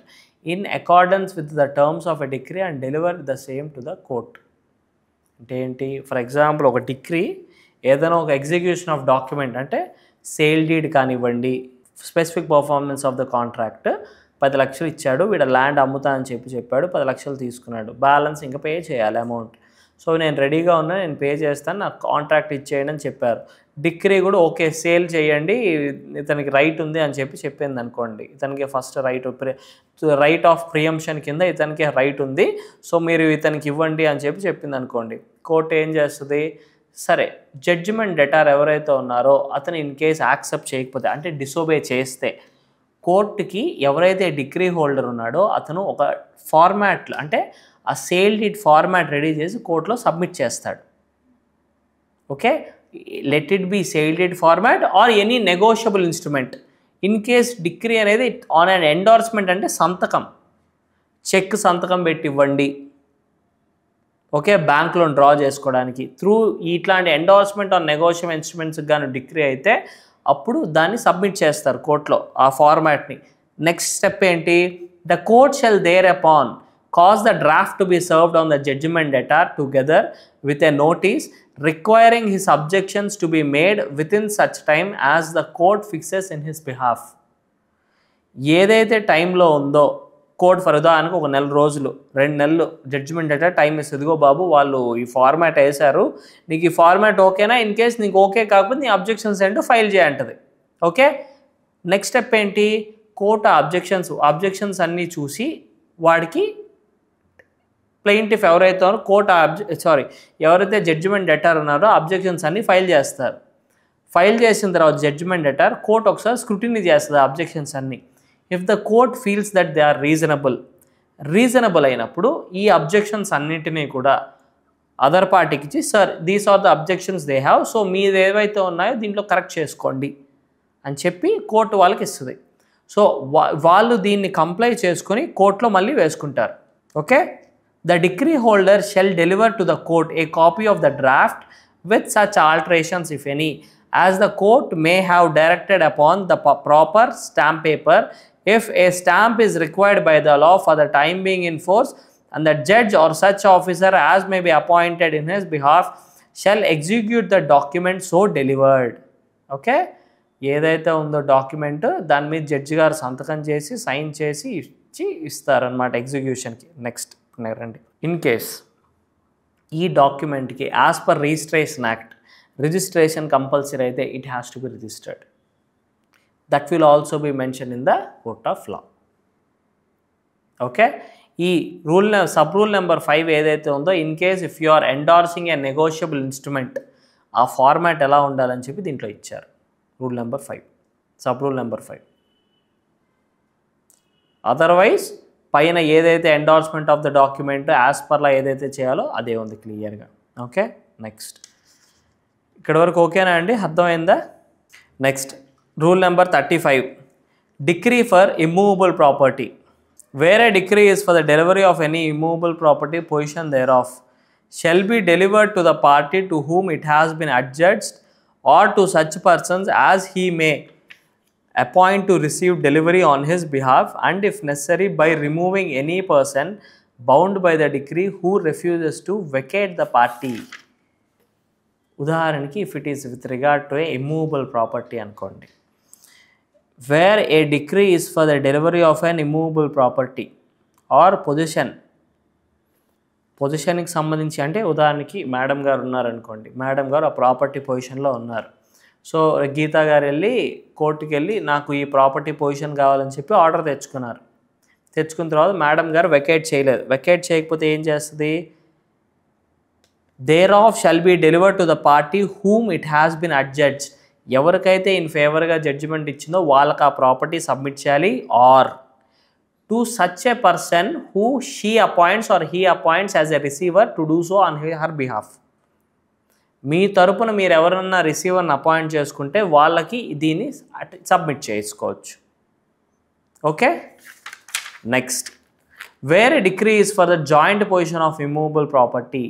in accordance with the terms of a decree and deliver the same to the court. అంటే ఏంటి, for example ఒక decree ఏదైనా ఒక execution of document అంటే sale deed కానివ్వండి, specific performance of the contract 10 లక్షలు ఇచ్చాడు, వీడు ల్యాండ్ అమ్ముతా అని చెప్పాడు, 10 లక్షలు తీసుకున్నాడు, బ్యాలెన్స్ ఇంకా పే చేయాలి అమౌంట్. సో నేను రెడీగా ఉన్నా, నేను పే చేస్తాను, నాకు కాంట్రాక్ట్ ఇచ్చేయండి అని చెప్పారు. డిక్రీ కూడా ఓకే సేల్ చేయండి, ఇతనికి రైట్ ఉంది అని చెప్పింది అనుకోండి, ఇతనికి ఫస్ట్ రైట్ ఆఫ్ ప్రియంప్షన్ కింద ఇతనికి రైట్ ఉంది, సో మీరు ఇతనికి ఇవ్వండి అని చెప్పింది అనుకోండి. కోర్టు ఏం చేస్తుంది, సరే జడ్జిమెంట్ డెటార్ ఎవరైతే ఉన్నారో అతను ఇన్ కేస్ యాక్సెప్ట్ చేయకపోతే, అంటే డిసోబే చేస్తే, కోర్టుకి ఎవరైతే డిక్రీ హోల్డర్ ఉన్నాడో అతను ఒక ఫార్మాట్లో, అంటే ఆ సేల్ డీడ్ ఫార్మాట్ రెడీ చేసి కోర్టులో సబ్మిట్ చేస్తాడు. Okay, let it be sale deed format or any negotiable instrument. In case decree అనేది ఆన్ అండ్ ఎండోర్స్మెంట్ అంటే సంతకం, చెక్ సంతకం పెట్టి ఇవ్వండి, ఓకే, బ్యాంక్ లోన్ డ్రా చేసుకోవడానికి త్రూ ఇట్లాంటి ఎండోర్స్మెంట్ ఆన్ నెగోషియబుల్ ఇన్స్ట్రుమెంట్స్కి కానీ డిక్రీ అయితే అప్పుడు దాన్ని సబ్మిట్ చేస్తారు కోర్టులో ఆ ఫార్మాట్ని. నెక్స్ట్ స్టెప్ ఏంటి, the court shall there upon cause the draft to be served on the judgment debtor together with a notice requiring his objections to be made within such time as the court fixes in his behalf. ఏదైతే టైంలో ఉందో court, for ఉదాహరణకు 1 నెల రోజులు 2 నెలలు judgement debtor time ఇస్తుంది, ఇదిగో బాబు వాళ్ళు ఈ ఫార్మాట్ వేశారు, నీకు ఈ ఫార్మాట్ ఓకేనా, ఇన్ కేస్ నీకు ఓకే కాకపోతే నీ అబ్జెక్షన్స్ ఏంటో ఫైల్ చేయంటది. ఓకే, నెక్స్ట్ స్టెప్ ఏంటి, కోర్టు అబ్జెక్షన్స్ అన్నీ చూసి వాడికి ప్లెయింటిఫ్ ఎవరైతే ఉన్నారో ఎవరైతే జడ్జిమెంట్ డెటార్ ఉన్నారో అబ్జెక్షన్స్ అన్ని ఫైల్ చేస్తారు. ఫైల్ చేసిన తర్వాత జడ్జిమెంట్ డెటార్ కోర్టు ఒకసారి స్క్రూటినీ చేస్తుంది అబ్జెక్షన్స్ అన్ని. If the court feels that they are reasonable అయినప్పుడు ఈ అబ్జెక్షన్స్ అన్నింటినీ కూడా అదర్ పార్టీకి ఇచ్చి sir these are the objections they have, so మీరు ఏవైతే ఉన్నాయో దీంట్లో కరెక్ట్ చేసుకోండి అని చెప్పి కోర్టు వాళ్ళకి ఇస్తుంది. సో వాళ్ళు దీన్ని కంప్లై చేసుకొని కోర్టులో మళ్ళీ వేసుకుంటారు. Okay, the decree holder shall deliver to the court a copy of the draft with such alterations if any as the court may have directed upon the proper stamp paper. If a stamp is required by the law for the time being in force, and the judge or such officer as may be appointed in his behalf shall execute the document so delivered. Okay, ఏదైతే ఉందో document దాని మీద judge గారు సంతకం చేసి sign చేసి ఇస్తారనమాట ఎగ్జిక్యూషన్కి. నెక్స్ట్ రండి, ఇన్ కేస్ ఈ డాక్యుమెంట్కి as per registration act registration compulsory అయితే it has to be registered. That will also be mention in the court of law. Okay, ఈ సబ్ రూల్ నెంబర్ 5 ఏదైతే ఉందో, in case if you are endorsing a negotiable instrument, ఆ format ఎలా ఉండాలని చెప్పి దీంట్లో ఇచ్చారు. Rule number 5, sub rule number 5. Otherwise పైన ఏదైతే endorsement of the document as పర్లా ఏదైతే చేయాలో అదే ఉంది క్లియర్గా. ఓకే, నెక్స్ట్ ఇక్కడ వరకు ఓకేనా అండి, అర్థమైందా? Next rule number 35, decree for immovable property. Where a decree is for the delivery of any immovable property possession thereof shall be delivered to the party to whom it has been adjudged or to such persons as he may appoint to receive delivery on his behalf, and if necessary by removing any person bound by the decree who refuses to vacate the party. ఉదాహరణకి if it is with regard to a immovable property అనుకోండి, where a decree is for the delivery of an immovable property or పొజిషన్కి సంబంధించి, అంటే ఉదాహరణకి madam గారు ఉన్నారనుకోండి, madam గారు ఆ ప్రాపర్టీ పొజిషన్లో ఉన్నారు. సో గీతా గారు వెళ్ళి కోర్టుకి వెళ్ళి నాకు ఈ ప్రాపర్టీ పొజిషన్ కావాలని చెప్పి ఆర్డర్ తెచ్చుకున్నారు. తెచ్చుకున్న తర్వాత మేడం గారు వెకేట్ చేయలేదు. వెకేట్ చేయకపోతే ఏం చేస్తుంది? Thereof shall be delivered to the party whom it has been adjudged. ఎవరికైతే ఇన్ ఫేవర్గా జడ్జిమెంట్ ఇచ్చిందో వాళ్ళకి ఆ ప్రాపర్టీ సబ్మిట్ చేయాలి. Or to such a person who she appoints or he appoints as a receiver to do so on her behalf. మీ తరపున మీరు ఎవరన్నా రిసీవర్ని అపాయింట్ చేసుకుంటే వాళ్ళకి దీన్ని సబ్మిట్ చేసుకోవచ్చు. Okay, next wear a decree is for the joint position of immovable property,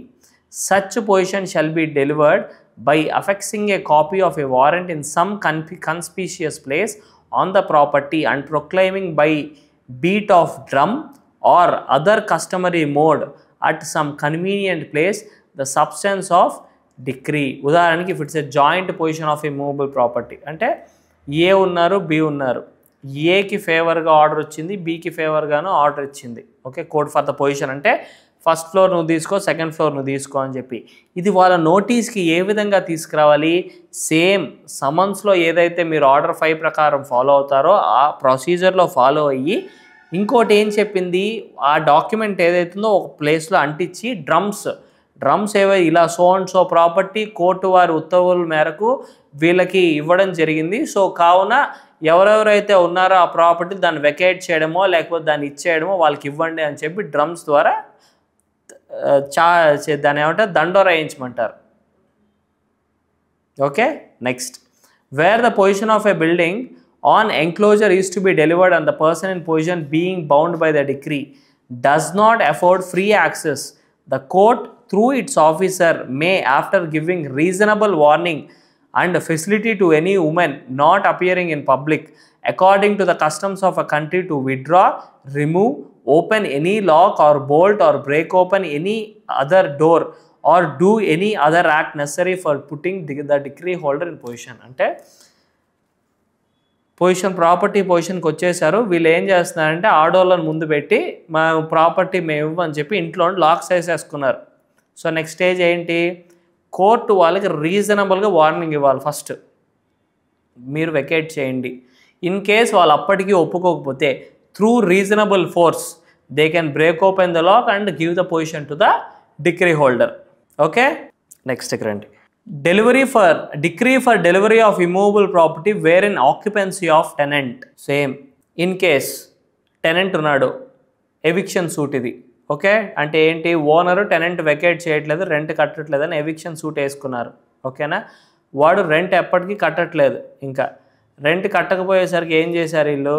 such position shall be delivered by affixing a copy of a warrant in some conspicuous place on the property and proclaiming by beat of drum or other customary mode at some convenient place the substance of decree. ఉదాహరణకి if it's a joint position of a movable property, అంటే ఏ ఉన్నారు B ఉన్నారు, ఏకి ఫేవర్గా order వచ్చింది, బికి ఫేవర్గాను order ఇచ్చింది. Okay, code for the position అంటే first floor నువ్వు తీసుకో, సెకండ్ ఫ్లోర్ నువ్వు తీసుకో అని చెప్పి. ఇది వాళ్ళ నోటీస్కి ఏ విధంగా తీసుకురావాలి? సేమ్ సమన్స్లో ఏదైతే మీరు ఆర్డర్ 5 ప్రకారం ఫాలో అవుతారో ఆ ప్రొసీజర్లో ఫాలో అయ్యి, ఇంకోటి ఏం చెప్పింది, ఆ డాక్యుమెంట్ ఏదైతుందో ఒక ప్లేస్లో అంటించి డ్రమ్స్ ఏవై ఇలా so and so property court వారి ఉత్తర్వుల మేరకు వీళ్ళకి ఇవ్వడం జరిగింది. సో కావున ఎవరెవరైతే ఉన్నారో ఆ ప్రాపర్టీ దాన్ని వెకేట్ చేయడమో లేకపోతే దాన్ని ఇచ్చేయడమో వాళ్ళకి ఇవ్వండి అని చెప్పి డ్రమ్స్ ద్వారా దాన్ని ఏమంటారు, దండోరాయించమంటారు. Okay, next where the possession of a building on enclosure is to be delivered and the person in possession being bound by the decree does not afford free access, the court through its officer may, after giving reasonable warning and facility to any woman not appearing in public according to the customs of a country, to withdraw, remove, open any lock or bolt or break open any other door or do any other act necessary for putting the decree holder in position. అంటే property పొజిషన్కి వచ్చేసారు, వీళ్ళు ఏం చేస్తున్నారంటే ఆడోళ్ళని ముందు పెట్టి మా property మేము ఇవ్వని చెప్పి ఇంట్లో లాక్స్ వేసేసుకున్నారు. సో నెక్స్ట్ స్టేజ్ ఏంటి, కోర్టు వాళ్ళకి రీజనబుల్గా వార్నింగ్ ఇవ్వాలి. ఫస్ట్ మీరు వెకేట్ చేయండి. ఇన్ కేస్ వాళ్ళు అప్పటికీ ఒప్పుకోకపోతే through reasonable force they can break open the lock and give the possession to the decree holder. Okay, next రండి. Decree for delivery of immovable property where in occupancy of tenant. Same in case tenant ఉన్నాడు, eviction suit ఇది, okay, అంటే ఏంటి, owner tenant vacate చేయట్లేదు, rent కట్టట్లేదు అని eviction suit వేసుకున్నారు, ఓకేనా. వాడు రెంట్ ఎప్పటికీ కట్టట్లేదు, ఇంకా రెంట్ కట్టకపోయేసరికి ఏం చేశారు వీళ్ళు,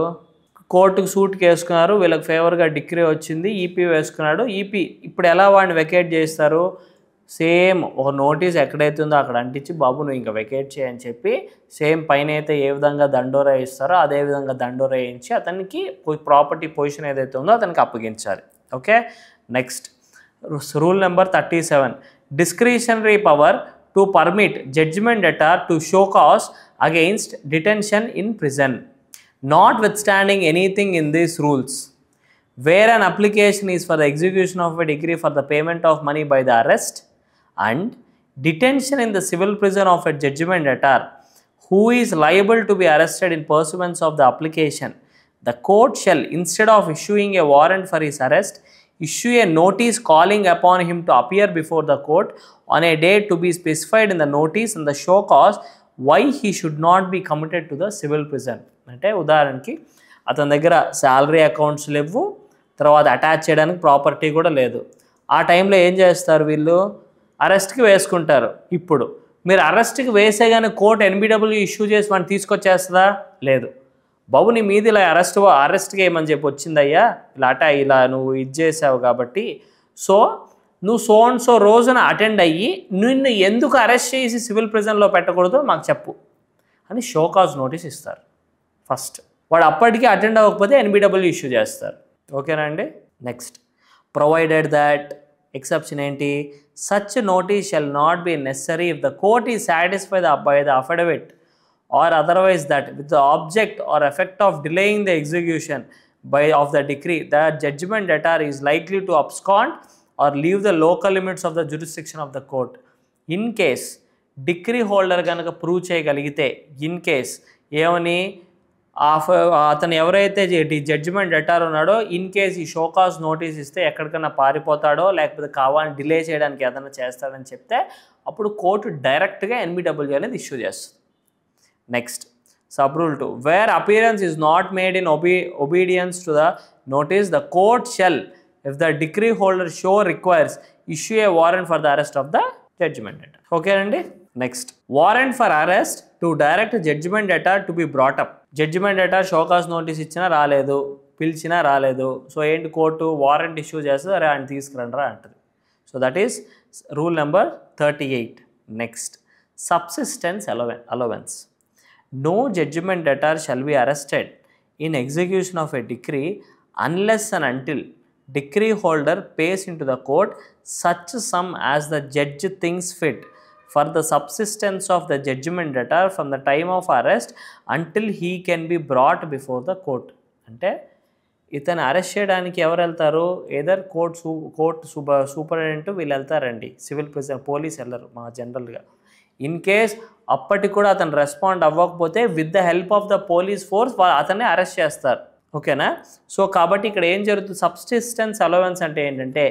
కోర్టుకు సూట్కి వేసుకున్నారు, వీళ్ళకి ఫేవర్గా డిగ్రీ వచ్చింది, ఈపీ వేసుకున్నాడు. ఈపీ ఇప్పుడు ఎలా వాడిని వెకేట్ చేస్తారు, సేమ్ ఒక నోటీస్ ఎక్కడైతే ఉందో అక్కడ అంటించి బాబు నువ్వు ఇంకా వెకేట్ చేయని చెప్పి సేమ్ పైన అయితే ఏ విధంగా దండోరా ఇస్తారో అదే విధంగా దండోరా వేయించి అతనికి ప్రాపర్టీ పొజిషన్ ఏదైతే ఉందో అతనికి అప్పగించాలి, okay. Next rule number 37, discretionary power to permit judgment debtor to show cause against detention in prison. Notwithstanding anything in these rules, where an application is for the execution of a decree for the payment of money by the arrest and detention in the civil prison of a judgment debtor who is liable to be arrested in pursuance of the application, the court shall, instead of issuing a warrant for his arrest, issue a notice calling upon him to appear before the court on a date to be specified in the notice and the show cause why he should not be committed to the civil prison. అంటే ఉదాహరణకి అతని దగ్గర salary accounts లేవు, తర్వాత attach చేయడానికి property కూడా లేదు. ఆ టైంలో ఏం చేస్తారు వీళ్ళు, అరెస్ట్కి వేసుకుంటారు. ఇప్పుడు మీరు అరెస్ట్కి వేసేగానే కోర్టు ఎన్బిడబ్ల్యూ ఇష్యూ చేసి వాడిని తీసుకొచ్చేస్తుందా, లేదు. బాబు నీ మీద ఇలా అరెస్ట్కి ఏమని చెప్పి వచ్చిందయ్యా, ఇలా నువ్వు ఇది చేసావు కాబట్టి సో నువ్వు సో అండ్ సో రోజున అటెండ్ అయ్యి నిన్ను ఎందుకు అరెస్ట్ చేసి సివిల్ ప్రిజన్లో పెట్టకూడదు మాకు చెప్పు అని షోకాజ్ నోటీస్ ఇస్తారు ఫస్ట్. వాడు అప్పటికి అటెండ్ అవ్వకపోతే ఎన్బిడబ్ల్యూ ఇష్యూ చేస్తారు, ఓకేనా అండి. నెక్స్ట్ ప్రొవైడెడ్ దట్, ఎక్సెప్షన్ ఏంటి, such notice shall not be necessary if the court is satisfied by the affidavit or otherwise that with the object or effect of delaying the execution of the decree, the judgment debtor is likely to abscond or leave the local limits of the jurisdiction of the court. In case decree holder ganaka prove cheyagalite, in case ఏమని అతను ఎవరైతే judgement debtor ఉన్నాడో in case ఈ show cause notice ఇస్తే ఎక్కడికైనా పారిపోతాడో లేకపోతే కావాలని delay చేయడానికి ఏదైనా చేస్తాడని చెప్తే అప్పుడు కోర్టు డైరెక్ట్గా ఎన్బిడబ్ల్యూ అనేది ఇష్యూ చేస్తుంది. Next sub rule 2, where appearance is not made in obedience to the notice, the court shall, if the decree holder show requires, issue a warrant for the arrest of the judgment debtor. Okay అండి. Next warrant for arrest to direct judgment debtor to be brought up. Judgment debtor show cause notice ఇచ్చినా రాలేదు, పిలిచినా రాలేదు, so ఏంటి court warrant issue చేస్తుంది, అరే ఆయన తీసుకురండి రా అంటుంది. So that is rule number 38. Next subsistence allowance. No judgment debtor shall be arrested in execution of a decree unless and until decree holder pays into the court such sum as the judge thinks fit for the subsistence of the judgment debtor from the time of arrest until he can be brought before the court. అంటే ఇతను arrest చేయడానికి ఎవరు వెళ్తారు, either court superintendent వీళ్ళు వెళ్తారండి, civil prison police వెళ్ళరు మా జనరల్గా. ఇన్ కేస్ అప్పటికి కూడా అతను రెస్పాండ్ అవ్వకపోతే with the help of the police force అతన్ని అరెస్ట్ చేస్తారు, ఓకేనా. సో కాబట్టి ఇక్కడ ఏం జరుగుతుంది, సబ్సిస్టెన్స్ అలవెన్స్ అంటే ఏంటంటే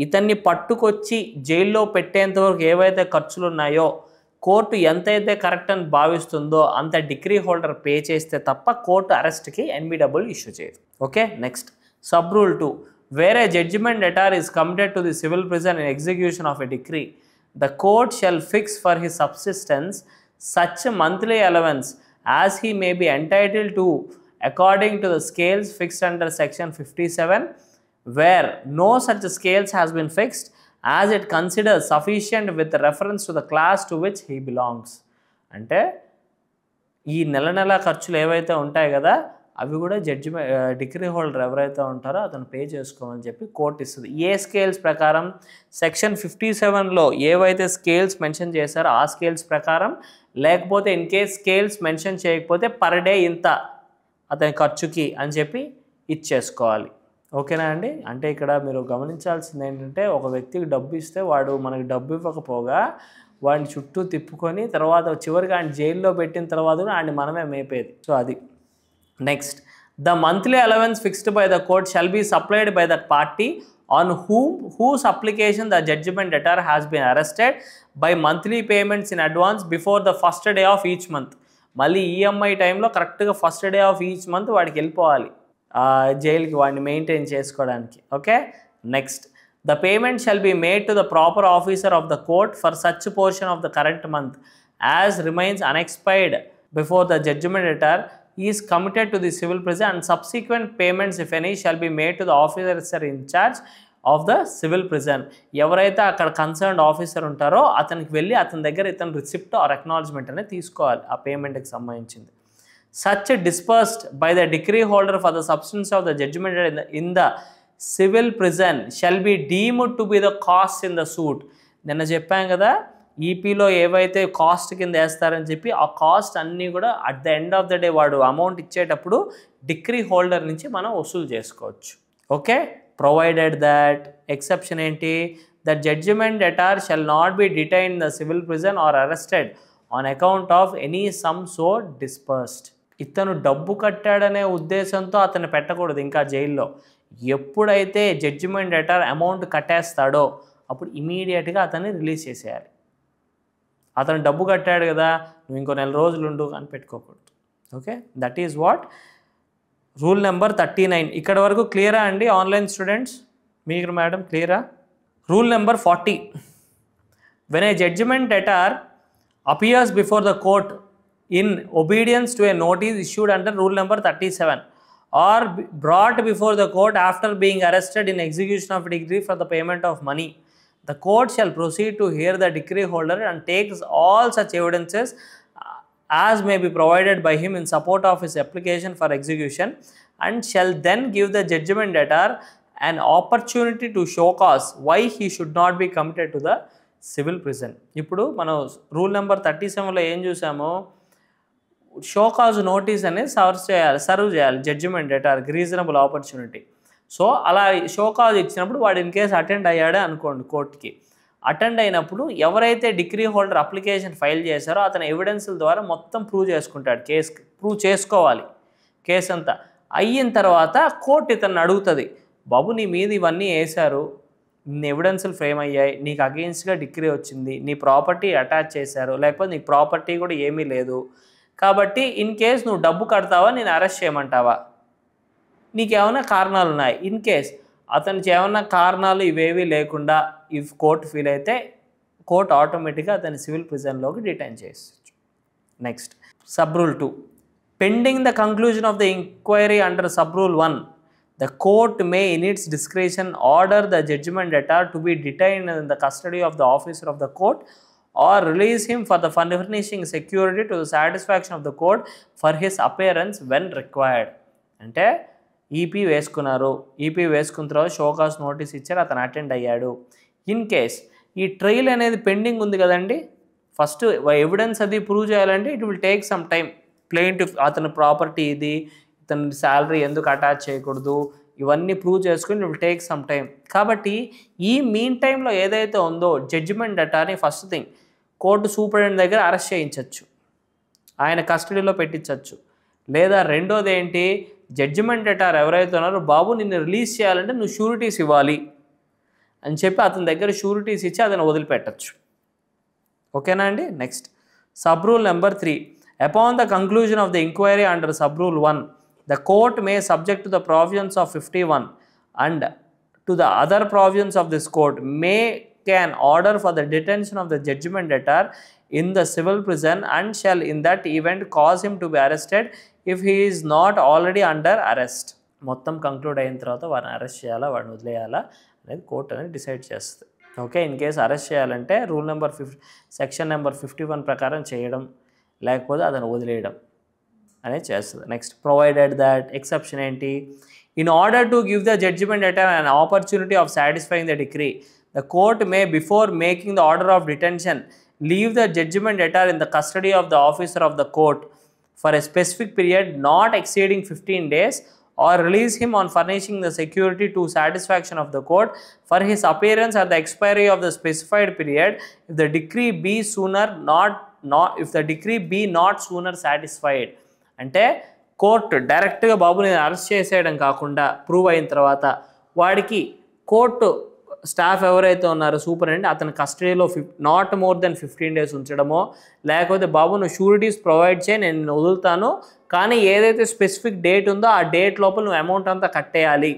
ఇతన్ని పట్టుకొచ్చి జైల్లో పెట్టేంత వరకు ఏవైతే ఖర్చులు ఉన్నాయో కోర్టు ఎంతైతే కరెక్ట్ అని భావిస్తుందో అంత డిగ్రీ హోల్డర్ పే చేస్తే తప్ప కోర్టు అరెస్ట్కి ఎన్బిడబ్ల్యూ ఇష్యూ చేయదు, okay. Next sub rule 2, where a judgement debtor is committed to the civil prison in execution of a decree, the court shall fix for his subsistence such a monthly allowance as he may be entitled to according to the scales fixed under section 57, where no such scales has been fixed as it considers sufficient with reference to the class to which he belongs. అంటే ఈ నెల ఖర్చులు ఏవైతే ఉంటాయి కదా అవి కూడా degree holder ఎవరైతే ఉంటారో అతను పే చేసుకోమని చెప్పి కోర్టు ఇస్తుంది. ఏ స్కేల్స్ ప్రకారం, సెక్షన్ 57లో ఏవైతే స్కేల్స్ మెన్షన్ చేశారో ఆ స్కేల్స్ ప్రకారం, లేకపోతే ఇన్ కేస్ స్కేల్స్ మెన్షన్ చేయకపోతే పర్ డే ఇంత అతని ఖర్చుకి అని చెప్పి ఇచ్చేసుకోవాలి, ఓకేనా అండి. అంటే ఇక్కడ మీరు గమనించాల్సింది ఏంటంటే ఒక వ్యక్తికి డబ్బు ఇస్తే వాడు మనకి డబ్బు ఇవ్వకపోగా వాడిని చుట్టూ తిప్పుకొని తర్వాత చివరికి ఆయన జైల్లో పెట్టిన తర్వాత కూడా ఆయన మనమే మేపేది. సో అది. Next the monthly allowance fixed by the court shall be supplied by the party on whose application the judgment debtor has been arrested by monthly payments in advance before the first day of each month. మళ్ళీ EMI టైంలో కరెక్ట్గా first day of each month వాడికి వెళ్ళిపోవాలి జైలుకి వాడిని maintain చేసుకోవడానికి. Okay, next the payment shall be made to the proper officer of the court for such portion of the current month as remains unexpired before the judgment debtor is committed to the civil prison, and subsequent payments, if any, shall be made to the officer in charge of the civil prison. ఎవరైతే అక్కడ concerned officer ఉంటారో అతనికి వెళ్ళి అతని దగ్గర ఇతను receipt are acknowledgement అనేది తీసుకోవాలి ఆ పేమెంట్కి సంబంధించింది. Such disbursed by the decree holder for the substance of the judgment in the civil prison shall be deemed to be the cost in the suit. నిన్న చెప్పాం కదా ఈపీలో ఏవైతే కాస్ట్ కింద వేస్తారని చెప్పి ఆ కాస్ట్ అన్నీ కూడా at the end of the day వాడు అమౌంట్ ఇచ్చేటప్పుడు డిక్రీ హోల్డర్ నుంచి మనం వసూలు చేసుకోవచ్చు. ఓకే, ప్రొవైడెడ్ దట్ ఎక్సెప్షన్ ఏంటి, the judgement debtor shall not be detain in the civil prison or arrested on account of any sum so disbursed. ఇతను డబ్బు కట్టాడనే ఉద్దేశంతో అతను పెట్టకూడదు ఇంకా జైల్లో. ఎప్పుడైతే జడ్జిమెంట్ డెటార్ అమౌంట్ కట్టేస్తాడో అప్పుడు ఇమీడియట్గా అతన్ని రిలీజ్ చేసేయాలి. అతను డబ్బు కట్టాడు కదా నువ్వు ఇంకో 4 రోజులు ఉండు అని పెట్టుకోకూడదు. Okay, that is what rule number 39. ఇక్కడ వరకు క్లియరా అండి ఆన్లైన్ స్టూడెంట్స్? మీరు మేడం క్లియరా? Rule number 40. When a judgement debtor appears before the court in obedience to a notice issued under rule number 37 or brought before the court after being arrested in execution of a decree for the payment of money, the court shall proceed to hear the decree holder and takes all such evidences as may be provided by him in support of his application for execution, and shall then give the judgment debtor an opportunity to show cause why he should not be committed to the civil prison. ఇప్పుడు మనం rule number 37లో ఏం చూసామో show cause notice అనేది serve చేయాలి judgement డెటార్కి reasonable opportunity. So అలా show cause ఇచ్చినప్పుడు వాడు in case attend అయ్యాడే అనుకోండి కోర్టుకి, అటెండ్ అయినప్పుడు ఎవరైతే డిగ్రీ హోల్డర్ అప్లికేషన్ ఫైల్ చేశారో అతని ఎవిడెన్స్ల ద్వారా మొత్తం ప్రూవ్ చేసుకుంటాడు. ప్రూవ్ చేసుకోవాలి కేసు అంతా. అయిన తర్వాత కోర్టు ఇతన్ని అడుగుతుంది, బాబు నీ మీద ఇవన్నీ వేశారు, నీ ఎవిడెన్స్లు ఫ్రేమ్ అయ్యాయి, నీకు అగెయిన్స్ట్గా డిగ్రీ వచ్చింది, నీ ప్రాపర్టీ అటాచ్ చేశారు, లేకపోతే నీకు ప్రాపర్టీ కూడా ఏమీ లేదు, కాబట్టి ఇన్ కేస్ నువ్వు డబ్బు కడతావా నేను అరెస్ట్ చేయమంటావా, నీకేమైనా కారణాలు ఉన్నాయి. ఇన్ కేస్ అతనికి ఏమైనా కారణాలు ఇవేవి లేకుండా ఇఫ్ కోర్టు ఫీల్ అయితే కోర్టు ఆటోమేటిక్గా అతని సివిల్ ప్రిజన్లోకి డిటైన్ చేయొచ్చు. Next sub rule 2. Pending the conclusion of the enquiry under sub rule 1, the court may in its discretion order the judgment debtor to be detained in the custody of the officer of the court or release him for the furnishing security to the satisfaction of the court for his appearance when required. అంటే EP వేసుకున్నారు, EP వేసుకున్న తర్వాత show cause notice ఇచ్చారు, అతను attend అయ్యాడు. In case ఈ trial అనేది pending ఉంది కదండి, ఫస్ట్ ఎవిడెన్స్ అది ప్రూవ్ చేయాలంటే it will take some time. Plaintiff అతని ప్రాపర్టీ ఇది, ఇతని శాలరీ ఎందుకు అటాచ్ చేయకూడదు, ఇవన్నీ ప్రూవ్ చేసుకుని it will take some time. కాబట్టి ఈ మీన్ టైంలో ఏదైతే ఉందో జడ్జిమెంట్ డెటార్ని ఫస్ట్ థింగ్ కోర్టు సూపరింటెండెంట్ దగ్గర అరెస్ట్ చేయించవచ్చు, ఆయన కస్టడీలో పెట్టించవచ్చు. లేదా రెండోది ఏంటి, జడ్జిమెంట్ డెటార్ ఎవరైతే ఉన్నారో బాబు నిన్ను రిలీజ్ చేయాలంటే నువ్వు షూరిటీస్ ఇవ్వాలి అని చెప్పి అతని దగ్గర షూరిటీస్ ఇచ్చి అతను వదిలిపెట్టచ్చు. ఓకేనా అండి? Next sub rule number 3. Upon the conclusion of the inquiry under sub rule 1, the court may, subject to the provisions of 51 and to the other provisions of this code, make an order for the detention of the judgment debtor in the civil prison and shall in that event cause him to be arrested if he is not already under arrest. మొత్తం conclude అయిన తర్వాత వాడిని arrest చేయాలా వాడిని వదిలేయాలా అనేది court అనేది decide చేస్తుంది. Okay, in case arrest చేయాలంటే రూల్ నెంబర్ సెక్షన్ నెంబర్ 51 ప్రకారం చేయడం, లేకపోతే అతను వదిలేయడం అనేది చేస్తుంది. నెక్స్ట్ ప్రొవైడెడ్ దట్ ఎక్సెప్షన్ ఏంటి, in order to give the judgement debtor an opportunity of satisfying the decree, the court may before making the order of detention leave the judgement debtor in the custody of the officer of the court for a specific period not exceeding 15 days or release him on furnishing the security to satisfaction of the court for his appearance at the expiry of the specified period if the decree be not sooner satisfied. అంటే court డైరెక్ట్గా బాబు నేను arrest చేసేయడం కాకుండా prove అయిన తర్వాత వాడికి court staff ఎవరైతే ఉన్నారో సూపరింటెండెంట్ అతని కస్టడీలో నాట్ మోర్ దెన్ 15 days ఉంచడమో, లేకపోతే బాబు నువ్వు షూరిటీస్ ప్రొవైడ్ చేయి నేను నిన్ను వదులుతాను, కానీ ఏదైతే స్పెసిఫిక్ డేట్ ఉందో ఆ డేట్ లోపల నువ్వు అమౌంట్ అంతా కట్టేయాలి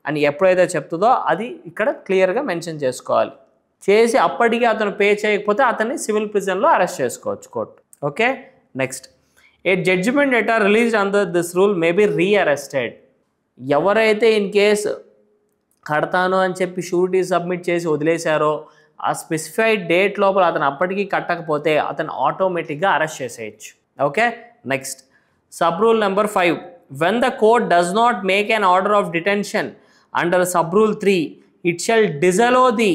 అని ఎప్పుడైతే చెప్తుందో అది ఇక్కడ క్లియర్గా మెన్షన్ చేసుకోవాలి. చేసి అప్పటికి అతను పే చేయకపోతే అతన్ని సివిల్ ప్రిజన్లో అరెస్ట్ చేసుకోవచ్చు court. Okay, next, a judgment debtor released under this rule may be rearrested. ఎవరైతే ఇన్ కేసు కడతాను అని చెప్పి షూరిటీ సబ్మిట్ చేసి వదిలేశారో ఆ స్పెసిఫైడ్ డేట్ లోపల అతను అప్పటికీ కట్టకపోతే అతను ఆటోమేటిక్గా అరెస్ట్ చేసేయచ్చు. Okay, next, sub rule number 5, when the court does not make an order of detention under sub rule 3 it shall disallow the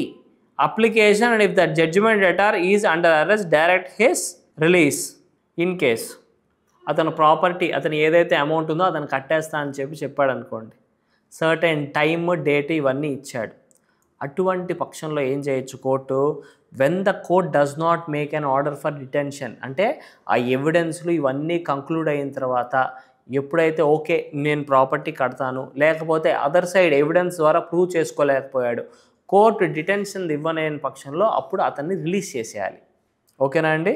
application and if the judgment letter is under arrest direct his release. in case అతను property అతను ఏదైతే amount ఉందో అతను కట్టేస్తా అని చెప్పాడు అనుకోండి, certain time date ఇవన్నీ ఇచ్చాడు, అటువంటి పక్షంలో ఏం చేయొచ్చు court, when the court does not make an order for detention, అంటే ఆ ఎవిడెన్స్లు ఇవన్నీ కంక్లూడ్ అయిన తర్వాత ఎప్పుడైతే ఓకే నేను ప్రాపర్టీ కడతాను, లేకపోతే అదర్ సైడ్ ఎవిడెన్స్ ద్వారా ప్రూవ్ చేసుకోలేకపోయాడు, కోర్టు డిటెన్షన్ ఇవ్వలేని పక్షంలో అప్పుడు అతన్ని రిలీజ్ చేసేయాలి. ఓకేనా అండి?